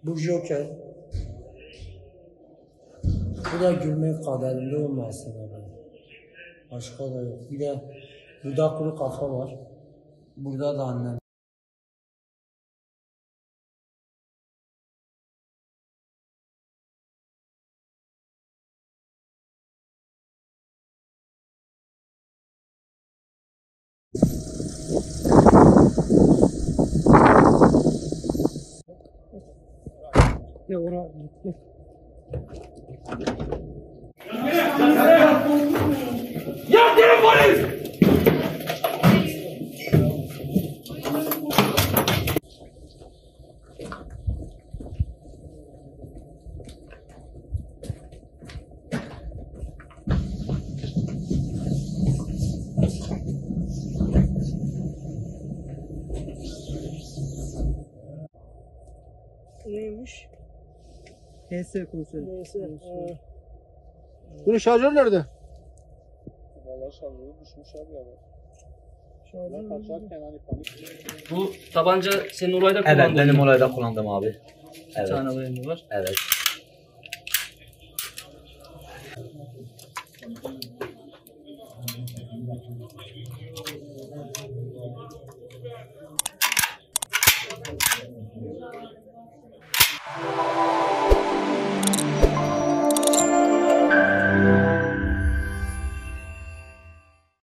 Bu Joker. Bu da gülmek kaderinde olmasın abi. Başka da yok. Bir de burada kuru kafa var. Burada da annem. Ya oraya gitti. Ya deli polis! Neymiş? HS konseri. Neyse. Bunun şarjörü nerede? Valla şarjörü düşmüş abi ya. Şarjör Kaçarken hani panik. Bu tabanca senin olayda kullandığın. Evet benim olayda kullandım abi. Bir Evet. tane benim var. Evet.